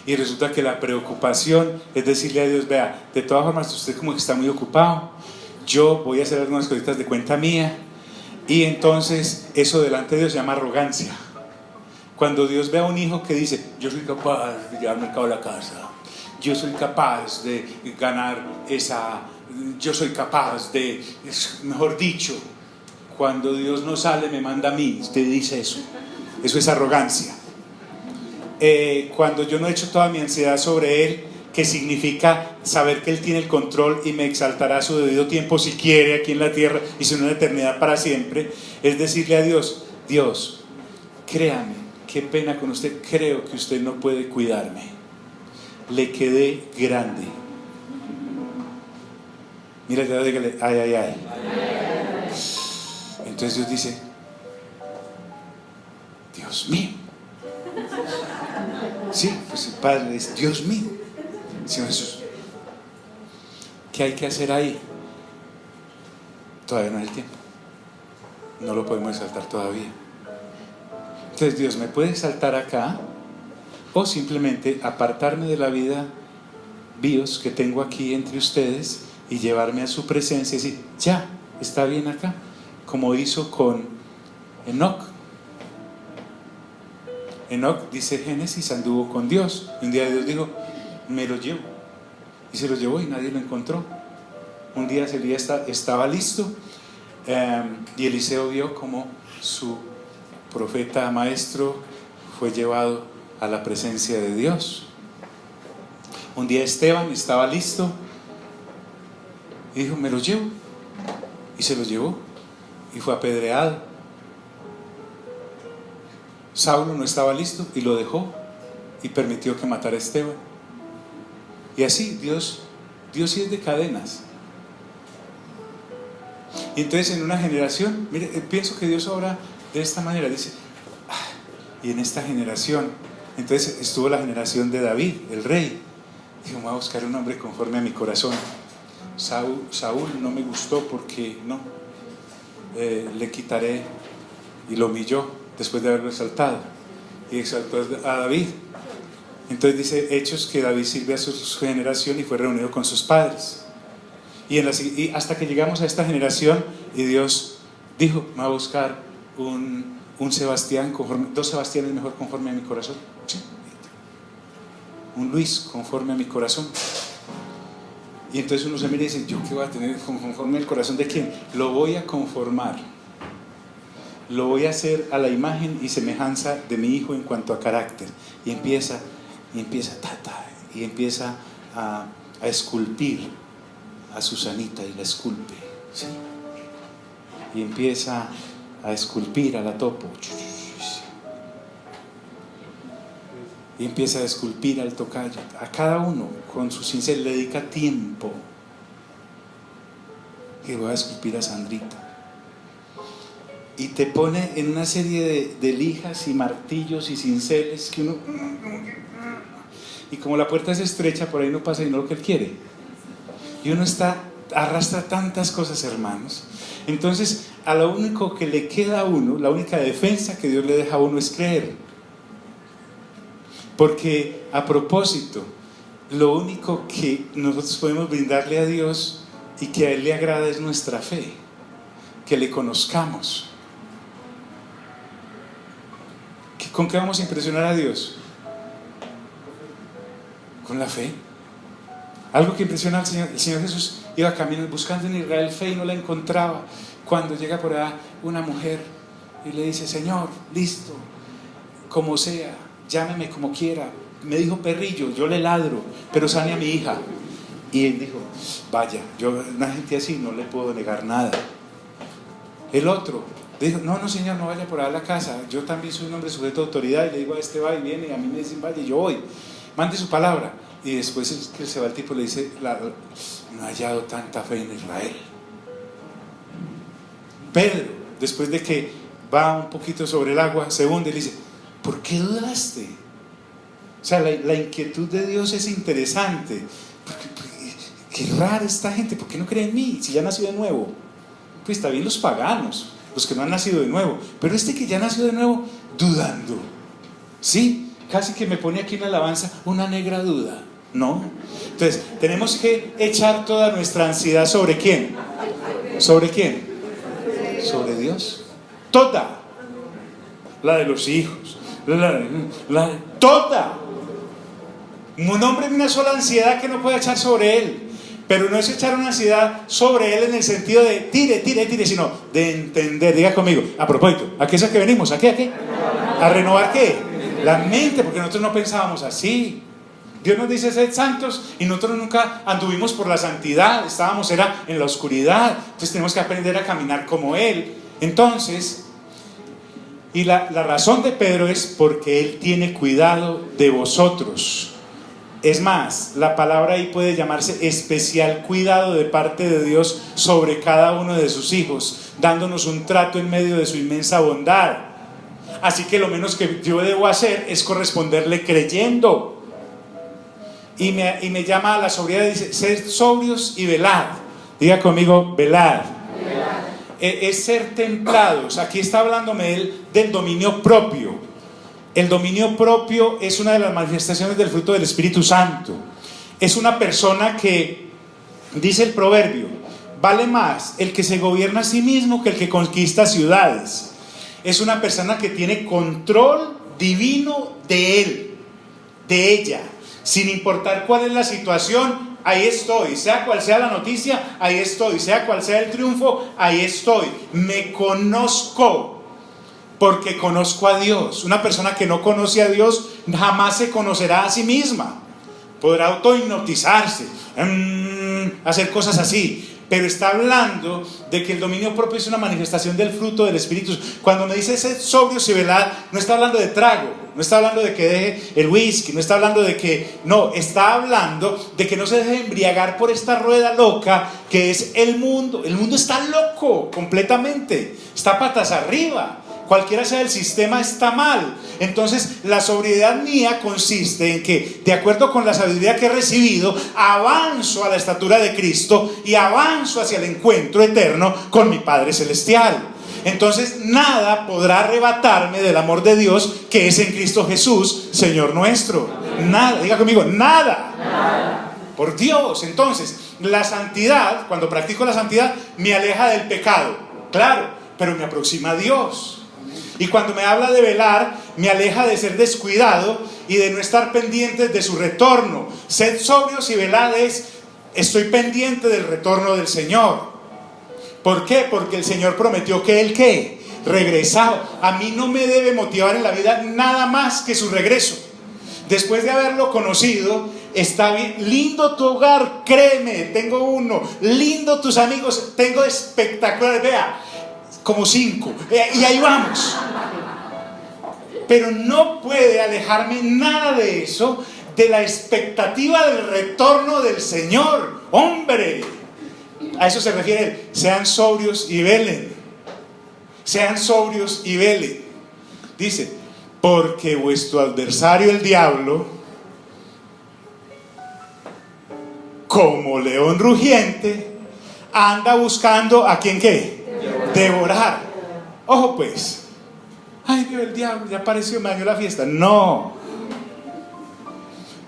Y resulta que la preocupación es decirle a Dios, vea, de todas formas usted como que está muy ocupado, yo voy a hacer algunas cositas de cuenta mía. Y entonces eso delante de Dios se llama arrogancia. Cuando Dios ve a un hijo que dice, yo soy capaz de llevar mercado a la casa, yo soy capaz de ganar esa, yo soy capaz de, mejor dicho, cuando Dios no sale me manda a mí, usted dice eso es arrogancia. Cuando yo no he hecho toda mi ansiedad sobre Él, que significa saber que Él tiene el control y me exaltará a su debido tiempo si quiere aquí en la tierra y si no en la eternidad para siempre, es decirle a Dios: Dios, créame, qué pena con usted, creo que usted no puede cuidarme, le quedé grande. Mira, ya dígale, ay, ay, ay. Entonces Dios dice: Dios mío. Sí, pues el Padre es Dios mío. Señor Jesús, ¿qué hay que hacer ahí? Todavía no es el tiempo. No lo podemos exaltar todavía. Entonces Dios me puede exaltar acá, o simplemente apartarme de la vida bios que tengo aquí entre ustedes y llevarme a su presencia y decir: ya, está bien acá, como hizo con Enoc. Enoc, dice Génesis, anduvo con Dios. Un día Dios dijo: me lo llevo. Y se lo llevó y nadie lo encontró. Un día Elías estaba listo, y Eliseo vio como su profeta maestro fue llevado a la presencia de Dios. Un día Esteban estaba listo y dijo: me lo llevo. Y se lo llevó y fue apedreado. Saulo no estaba listo y lo dejó y permitió que matara a Esteban. Y así Dios sí es de cadenas. Y entonces en una generación, mire, pienso que Dios obra de esta manera. Dice: y en esta generación, entonces estuvo la generación de David, el rey. Dijo: voy a buscar un hombre conforme a mi corazón. Saúl no me gustó porque no, le quitaré, y lo humilló después de haberlo exaltado, y exaltó a David. Entonces dice Hechos que David sirve a su generación y fue reunido con sus padres. Y hasta que llegamos a esta generación, y Dios dijo: me va a buscar un Sebastián, dos Sebastianes mejor conforme a mi corazón. Sí. Un Luis conforme a mi corazón. Y entonces uno se mira y dice: ¿yo qué voy a tener conforme al corazón de quién? Lo voy a conformar. Lo voy a hacer a la imagen y semejanza de mi hijo en cuanto a carácter. Y empieza a esculpir a Susanita y la esculpe, ¿sí? Y empieza a esculpir a la Topo, ¿sí? Y empieza a esculpir al tocayo. A cada uno con su cincel le dedica tiempo. Y voy a esculpir a Sandrita. Y te pone en una serie de lijas y martillos y cinceles que uno... Y como la puerta es estrecha, por ahí no pasa y no lo que él quiere. Y uno arrastra tantas cosas, hermanos. Entonces, a lo único que le queda a uno, la única defensa que Dios le deja a uno es creer. Porque, a propósito, lo único que nosotros podemos brindarle a Dios y que a Él le agrada es nuestra fe. Que le conozcamos. ¿Con qué vamos a impresionar a Dios? Con la fe. Algo que impresiona al Señor. El Señor Jesús iba caminando buscando en Israel fe y no la encontraba. Cuando llega por allá una mujer y le dice: Señor, listo, como sea, llámeme como quiera. Me dijo perrillo, yo le ladro, pero sane a mi hija. Y él dijo: vaya, yo a una gente así no le puedo negar nada. El otro dijo: no señor, no vaya por allá a la casa, yo también soy un hombre sujeto a autoridad. Y le digo a este: va y viene, y a mí me dicen vaya, yo voy, mande su palabra. Y después es que se va el tipo y le dice: no he hallado tanta fe en Israel. Pedro, después de que va un poquito sobre el agua, se hunde y le dice: ¿por qué dudaste? O sea, la inquietud de Dios es interesante. Qué rara esta gente, ¿por qué no cree en mí? Si ya nació de nuevo. Pues está bien los paganos, los que no han nacido de nuevo, pero este que ya nació de nuevo, dudando. ¿Sí? Casi que me pone aquí en la alabanza una negra duda. No. Entonces, tenemos que echar toda nuestra ansiedad ¿sobre quién? ¿Sobre quién? Sobre Dios. Toda. La de los hijos. Toda. Un hombre de una sola ansiedad que no puede echar sobre él. Pero no es echar una ansiedad sobre él en el sentido de tire, sino de entender. Diga conmigo, a propósito, ¿a qué es a que venimos? ¿A qué? ¿A renovar qué? La mente, porque nosotros no pensábamos así. Dios nos dice sed santos y nosotros nunca anduvimos por la santidad, era en la oscuridad. Entonces tenemos que aprender a caminar como Él. Entonces, y la razón de Pedro es porque Él tiene cuidado de vosotros. Es más, la palabra ahí puede llamarse especial cuidado de parte de Dios sobre cada uno de sus hijos, dándonos un trato en medio de su inmensa bondad. Así que lo menos que yo debo hacer es corresponderle creyendo. Y me llama a la sobriedad y dice, sed sobrios y velad. Diga conmigo, velad. Es ser templados. Aquí está hablándome él del dominio propio. El dominio propio es una de las manifestaciones del fruto del Espíritu Santo. Es una persona que, dice el proverbio, vale más el que se gobierna a sí mismo que el que conquista ciudades. Es una persona que tiene control divino de él, de ella, sin importar cuál es la situación. Ahí estoy, sea cual sea la noticia, ahí estoy, sea cual sea el triunfo, ahí estoy. Me conozco porque conozco a Dios. Una persona que no conoce a Dios jamás se conocerá a sí misma. Podrá autohipnotizarse, hacer cosas así, pero está hablando de que el dominio propio es una manifestación del fruto del Espíritu. Cuando me dice sed sobrios y velad, no está hablando de trago, no está hablando de que deje el whisky, no está hablando de que, no, está hablando de que no se deje embriagar por esta rueda loca que es el mundo. El mundo está loco completamente, está patas arriba. Cualquiera sea el sistema está mal. Entonces la sobriedad mía consiste en que, de acuerdo con la sabiduría que he recibido, avanzo a la estatura de Cristo y avanzo hacia el encuentro eterno con mi Padre Celestial. Entonces nada podrá arrebatarme del amor de Dios que es en Cristo Jesús, Señor nuestro. Nada, diga conmigo, nada. Por Dios. Entonces la santidad, cuando practico la santidad, me aleja del pecado, claro, pero me aproxima a Dios. Y cuando me habla de velar, me aleja de ser descuidado y de no estar pendientes de su retorno. Sed sobrios y velad es, estoy pendiente del retorno del Señor. ¿Por qué? Porque el Señor prometió que Él, ¿qué? Regresaba. A mí no me debe motivar en la vida nada más que su regreso. Después de haberlo conocido, está bien, lindo tu hogar, créeme, tengo uno. Lindo tus amigos, tengo espectaculares, vea, como 5, y ahí vamos. Pero no puede alejarme nada de eso, de la expectativa del retorno del Señor. Hombre, a eso se refiere él. Sean sobrios y velen. Sean sobrios y velen. Dice, porque vuestro adversario el diablo, como león rugiente, anda buscando a quien ¿qué? Devorar. Ojo pues. Ay, Dios, el diablo ya apareció, me dañó la fiesta. No.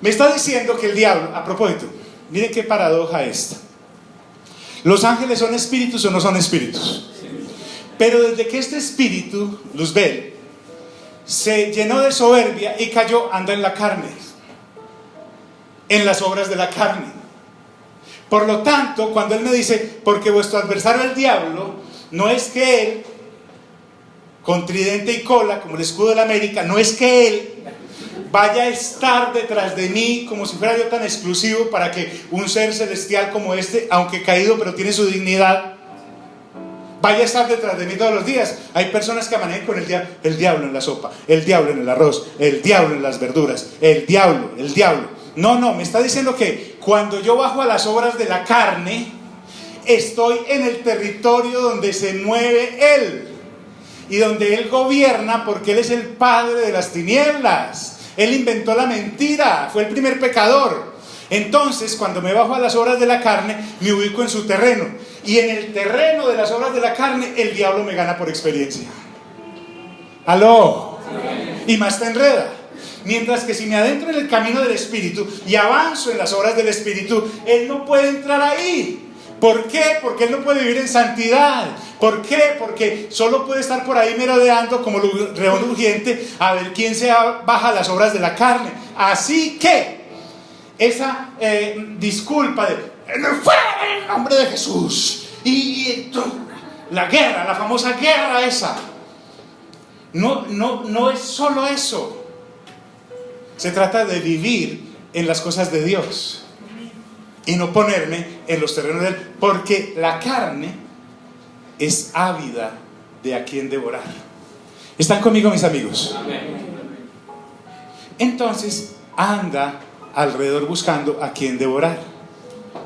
Me está diciendo que el diablo, a propósito, miren qué paradoja esta. ¿Los ángeles son espíritus o no son espíritus? Pero desde que este espíritu, Luzbel, se llenó de soberbia y cayó, anda en la carne, en las obras de la carne. Por lo tanto, cuando él me dice, porque vuestro adversario el diablo, no es que él, con tridente y cola, como el escudo de la América, no es que él vaya a estar detrás de mí como si fuera yo tan exclusivo para que un ser celestial como este, aunque caído pero tiene su dignidad, vaya a estar detrás de mí todos los días. Hay personas que amanecen con el diablo en la sopa, el diablo en el arroz, el diablo en las verduras, el diablo. No, me está diciendo que cuando yo bajo a las obras de la carne, estoy en el territorio donde se mueve Él y donde Él gobierna, porque Él es el padre de las tinieblas. Él inventó la mentira, fue el primer pecador. Entonces, cuando me bajo a las obras de la carne, me ubico en su terreno. Y en el terreno de las obras de la carne, el diablo me gana por experiencia. ¿Aló? Y más te enreda. Mientras que si me adentro en el camino del Espíritu y avanzo en las obras del Espíritu, Él no puede entrar ahí. ¿Por qué? Porque Él no puede vivir en santidad. ¿Por qué? Porque solo puede estar por ahí merodeando como león rugiente a ver quién se baja las obras de la carne. Así que esa disculpa de fuera en el nombre de Jesús y la guerra, la famosa guerra esa, no es solo eso. Se trata de vivir en las cosas de Dios y no ponerme en los terrenos de Él, porque la carne es ávida de a quien devorar. ¿Están conmigo, mis amigos? Entonces anda alrededor buscando a quien devorar.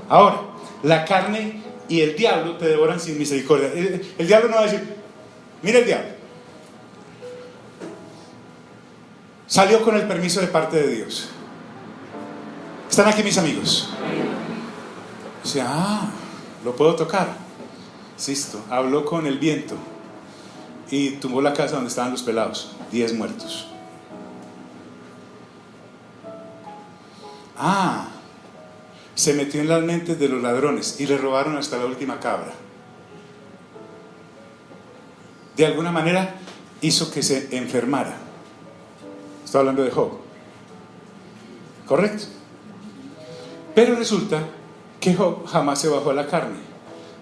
Ahora, la carne y el diablo te devoran sin misericordia. El diablo no va a decir, mira el diablo, salió con el permiso de parte de Dios. ¿Están aquí, mis amigos? Dice, lo puedo tocar. Listo, habló con el viento y tumbó la casa donde estaban los pelados, 10 muertos. Se metió en las mentes de los ladrones y le robaron hasta la última cabra. De alguna manera hizo que se enfermara. Estoy hablando de Job, ¿correcto? Pero resulta que Job jamás se bajó a la carne,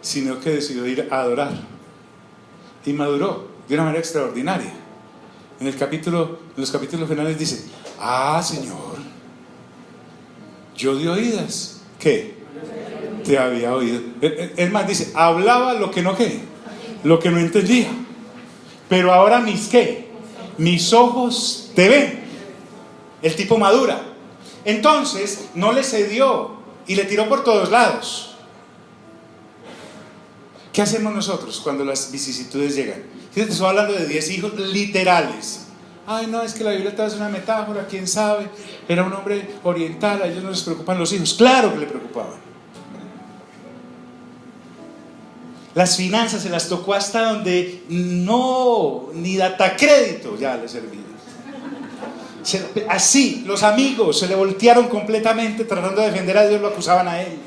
sino que decidió ir a adorar y maduró de una manera extraordinaria. En los capítulos finales dice, Señor, yo di oídas. ¿Qué? Te había oído. Es más, dice, hablaba lo que no entendía. Pero ahora mis ojos te ven. El tipo madura. Entonces no le cedió y le tiró por todos lados. ¿Qué hacemos nosotros cuando las vicisitudes llegan? Fíjate, estoy hablando de 10 hijos literales. No, es que la Biblia es una metáfora, quién sabe. Era un hombre oriental, a ellos no les preocupan los hijos. Claro que le preocupaban. Las finanzas se las tocó hasta donde ni data crédito ya le servía. Así, los amigos se le voltearon completamente tratando de defender a Dios, lo acusaban a él.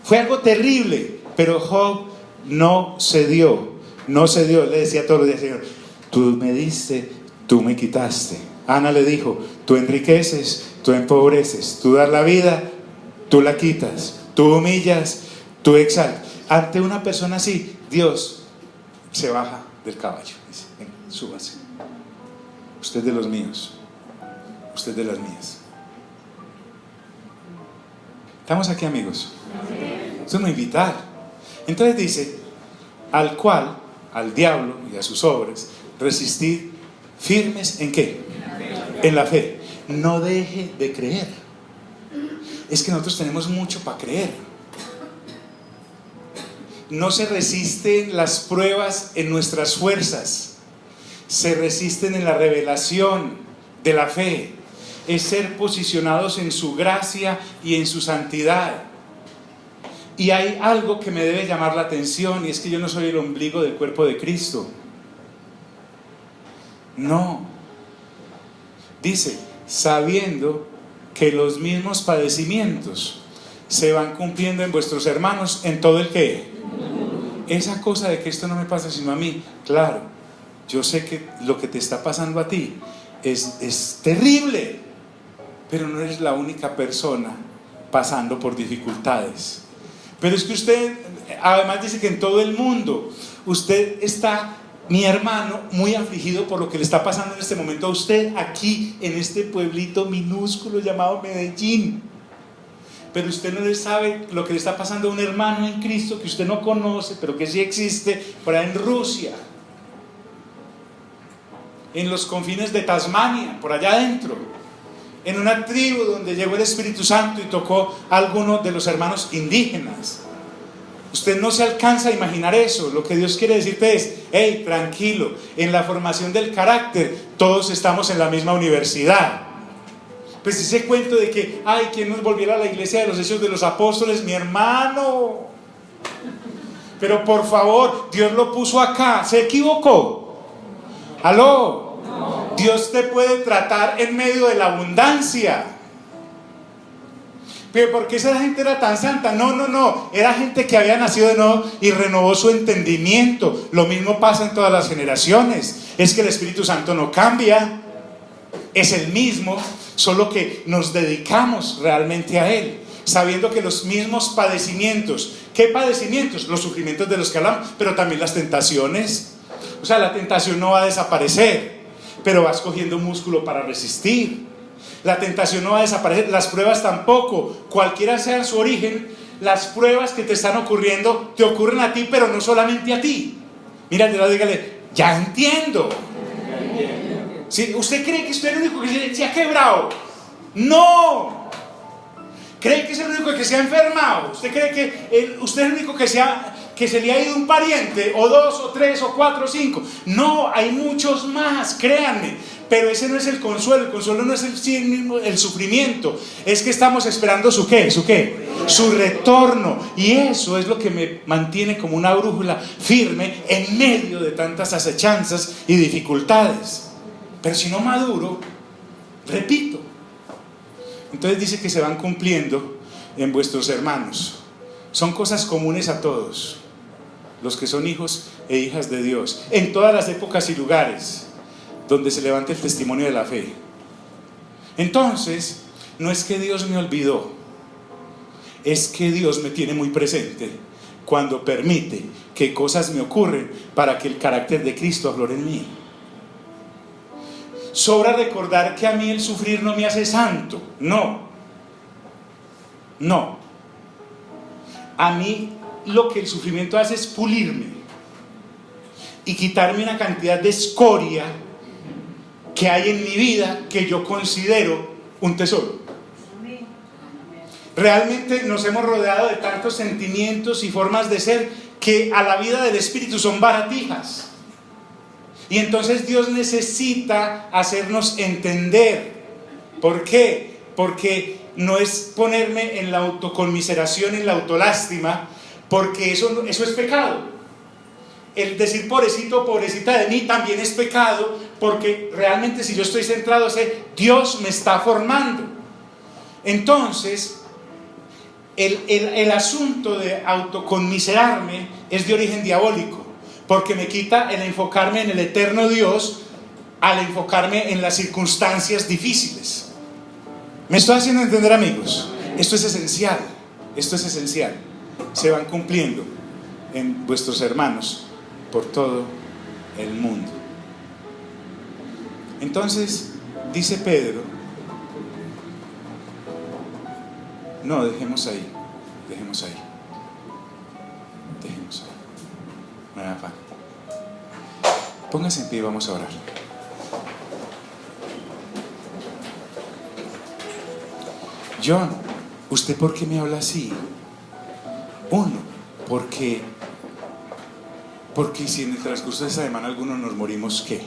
Fue algo terrible, pero Job no cedió. Le decía todos los días, Señor, tú me diste, tú me quitaste. Ana le dijo, tú enriqueces, tú empobreces, tú das la vida, tú la quitas, tú humillas, tú exaltas. Ante una persona así, Dios se baja del caballo, dice, venga, súbase. Usted es de los míos, usted es de las mías. ¿Estamos aquí, amigos? Eso es muy vital. Entonces dice, al cual, al diablo y a sus obras, resistid firmes ¿en qué? En la fe. No deje de creer. Es que nosotros tenemos mucho para creer. No se resisten las pruebas en nuestras fuerzas, se resisten en la revelación de la fe. Es ser posicionados en su gracia y en su santidad. Y hay algo que me debe llamar la atención, y es que yo no soy el ombligo del cuerpo de Cristo. No. Dice, sabiendo que los mismos padecimientos se van cumpliendo en vuestros hermanos en todo el que. Esa cosa de que esto no me pasa sino a mí, claro, yo sé que lo que te está pasando a ti es terrible, pero no eres la única persona pasando por dificultades. Pero es que usted, además dice que en todo el mundo, usted está, mi hermano, muy afligido por lo que le está pasando en este momento a usted aquí en este pueblito minúsculo llamado Medellín. Pero usted no le sabe lo que le está pasando a un hermano en Cristo que usted no conoce, pero que sí existe por allá en Rusia, en los confines de Tasmania, por allá adentro, en una tribu donde llegó el Espíritu Santo y tocó a algunos de los hermanos indígenas. Usted no se alcanza a imaginar eso. Lo que Dios quiere decirte es, hey, tranquilo, en la formación del carácter todos estamos en la misma universidad. Pues ese cuento de que, ¿quién nos volviera a la iglesia de los Hechos de los Apóstoles? Mi hermano. Pero por favor, Dios lo puso acá. ¿Se equivocó? ¿Aló? No. Dios te puede tratar en medio de la abundancia. Pero ¿por qué esa gente era tan santa? No. Era gente que había nacido de nuevo y renovó su entendimiento. Lo mismo pasa en todas las generaciones. Es que el Espíritu Santo no cambia. Es el mismo, solo que nos dedicamos realmente a Él, sabiendo que los mismos padecimientos. ¿Qué padecimientos? Los sufrimientos de los que hablamos, pero también las tentaciones. O sea, la tentación no va a desaparecer, pero vas cogiendo músculo para resistir. La tentación no va a desaparecer, las pruebas tampoco. Cualquiera sea su origen, las pruebas que te están ocurriendo te ocurren a ti, pero no solamente a ti. Mira, dígale, ya entiendo. ¿Sí? ¿Usted cree que usted es el único que se ha quebrado? No. ¿Cree que es el único que se ha enfermado? ¿Usted cree que usted es el único que se le ha ido un pariente? ¿O dos, o tres, o cuatro, o cinco? No, hay muchos más, créanme. Pero ese no es el consuelo no es el sufrimiento. Es que estamos esperando ¿su qué? Su retorno. Y eso es lo que me mantiene como una brújula firme en medio de tantas acechanzas y dificultades. Pero si no maduro, repito. Entonces dice que se van cumpliendo en vuestros hermanos. Son cosas comunes a todos, los que son hijos e hijas de Dios, en todas las épocas y lugares donde se levante el testimonio de la fe. Entonces, no es que Dios me olvidó, es que Dios me tiene muy presente cuando permite que cosas me ocurren para que el carácter de Cristo aflore en mí. Sobra recordar que a mí el sufrir no me hace santo. No. A mí lo que el sufrimiento hace es pulirme y quitarme una cantidad de escoria que hay en mi vida que yo considero un tesoro. Realmente nos hemos rodeado de tantos sentimientos y formas de ser que a la vida del espíritu son baratijas. Y entonces Dios necesita hacernos entender. ¿Por qué? Porque no es ponerme en la autoconmiseración, en la autolástima, porque eso es pecado. El decir pobrecito, pobrecita de mí también es pecado, porque realmente si yo estoy centrado, Dios me está formando. Entonces, el asunto de autoconmiserarme es de origen diabólico, porque me quita el enfocarme en el eterno Dios al enfocarme en las circunstancias difíciles. ¿Me estoy haciendo entender, amigos? Esto es esencial. Se van cumpliendo en vuestros hermanos por todo el mundo. Entonces, dice Pedro, no, dejemos ahí. No hay afán. Póngase en pie y vamos a orar. John, ¿usted por qué me habla así? Uno, porque si en el transcurso de esta semana algunos nos morimos, ¿qué?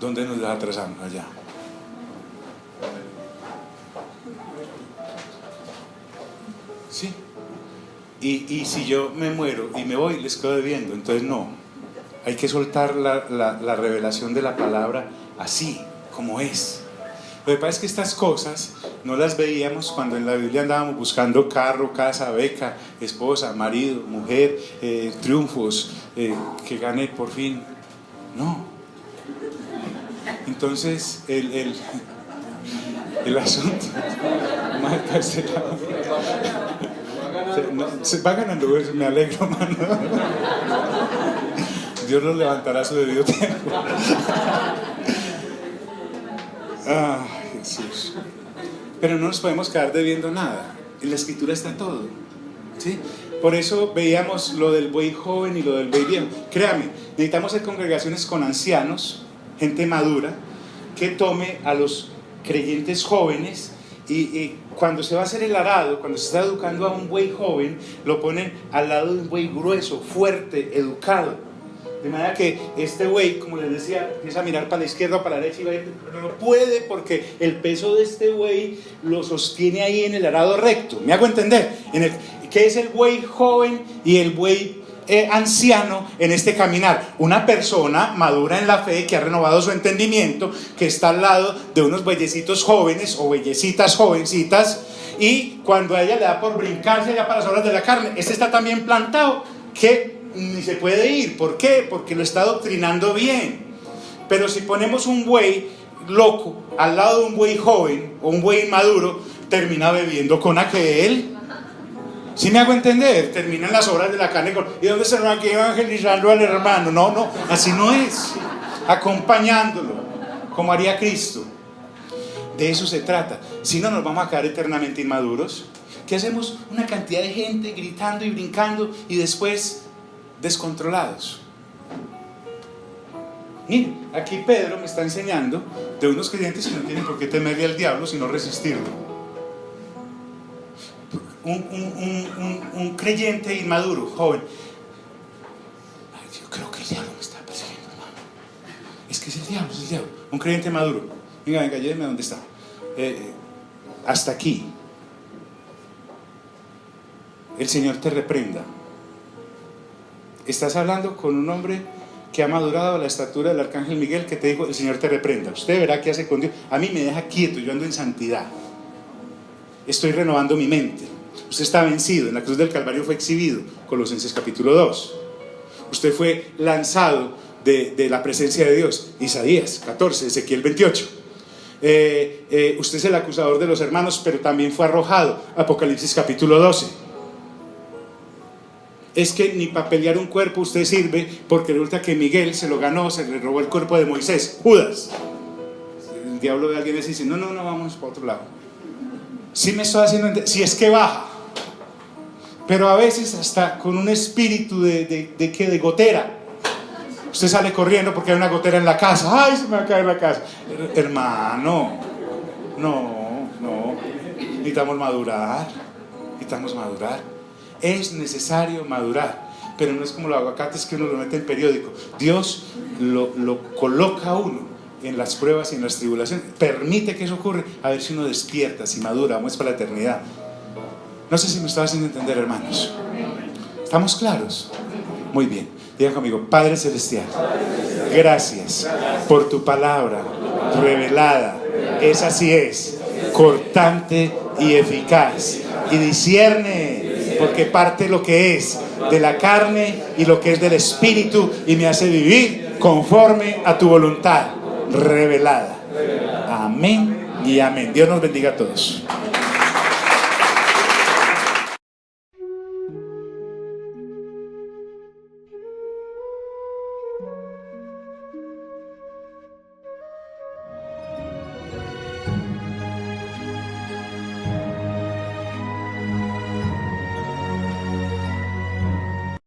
¿Dónde nos atrasamos? Allá. Sí. Y si yo me muero y me voy, les quedo debiendo. Entonces no, hay que soltar la revelación de la palabra así, como es. Lo que pasa es que estas cosas no las veíamos cuando en la Biblia andábamos buscando carro, casa, beca, esposa, marido, mujer, triunfos, que gane por fin. No. Entonces el asunto se va ganando, me alegro, mano. Dios lo levantará a su debido tiempo. Ah, Jesús. Pero no nos podemos quedar debiendo nada. En la escritura está todo, ¿sí? Por eso veíamos lo del buey joven y lo del buey viejo. Créame, necesitamos hacer congregaciones con ancianos, gente madura, que tome a los creyentes jóvenes y cuando se va a hacer el arado, cuando se está educando a un buey joven, lo ponen al lado de un buey grueso, fuerte, educado. De manera que este buey, como les decía, empieza a mirar para la izquierda o para la derecha y va a ir, pero no puede porque el peso de este buey lo sostiene ahí en el arado recto. ¿Me hago entender? ¿Qué es el buey joven y el buey anciano en este caminar? Una persona madura en la fe que ha renovado su entendimiento, que está al lado de unos bueyecitos jóvenes o bueyecitas jovencitas, y cuando a ella le da por brincarse ya para las obras de la carne, este está también plantado que ni se puede ir. ¿Por qué? Porque lo está doctrinando bien. Pero si ponemos un buey loco al lado de un buey joven o un buey maduro, termina bebiendo con aquel. ¿Sí me hago entender? Terminan las obras de la carne con, ¿y dónde se van aquí evangelizando al hermano? No, así no es. Acompañándolo, como haría Cristo. De eso se trata. Si no, nos vamos a quedar eternamente inmaduros. ¿Qué hacemos? Una cantidad de gente gritando y brincando y después descontrolados. Miren, aquí Pedro me está enseñando de unos creyentes que no tienen por qué temerle al diablo, sino resistirlo. Un creyente inmaduro, joven. Ay, yo creo que el diablo me está persiguiendo, hermano. Es que es el diablo, es el diablo. Un creyente maduro. Venga, lléveme dónde está. Hasta aquí. El Señor te reprenda. Estás hablando con un hombre que ha madurado a la estatura del arcángel Miguel, que te dijo: el Señor te reprenda. Usted verá qué hace con Dios. A mí me deja quieto, yo ando en santidad. Estoy renovando mi mente. Usted está vencido, en la cruz del Calvario fue exhibido, Colosenses capítulo 2. Usted fue lanzado de la presencia de Dios, Isaías 14, Ezequiel 28. Usted es el acusador de los hermanos, pero también fue arrojado, Apocalipsis capítulo 12. Es que ni para pelear un cuerpo usted sirve, porque resulta que Miguel se lo ganó, se le robó el cuerpo de Moisés, Judas. El diablo ve a alguien y dice: no, vamos para otro lado. Si me estoy haciendo entender, si es que baja, pero a veces hasta con un espíritu de gotera. Usted sale corriendo porque hay una gotera en la casa. ¡Ay, se me va a caer la casa! Hermano, no. Necesitamos madurar. Es necesario madurar. Pero no es como los aguacates que uno lo mete en periódico. Dios lo coloca a uno en las pruebas y en las tribulaciones. Permite que eso ocurra, a ver si uno despierta, si madura, vamos para la eternidad. No sé si me estaba haciendo entender, hermanos. ¿Estamos claros? Muy bien. Diga conmigo: Padre Celestial, gracias por tu palabra revelada. Esa sí es cortante y eficaz, y discierne, porque parte lo que es de la carne y lo que es del espíritu, y me hace vivir conforme a tu voluntad revelada. Amén y amén. Dios nos bendiga a todos.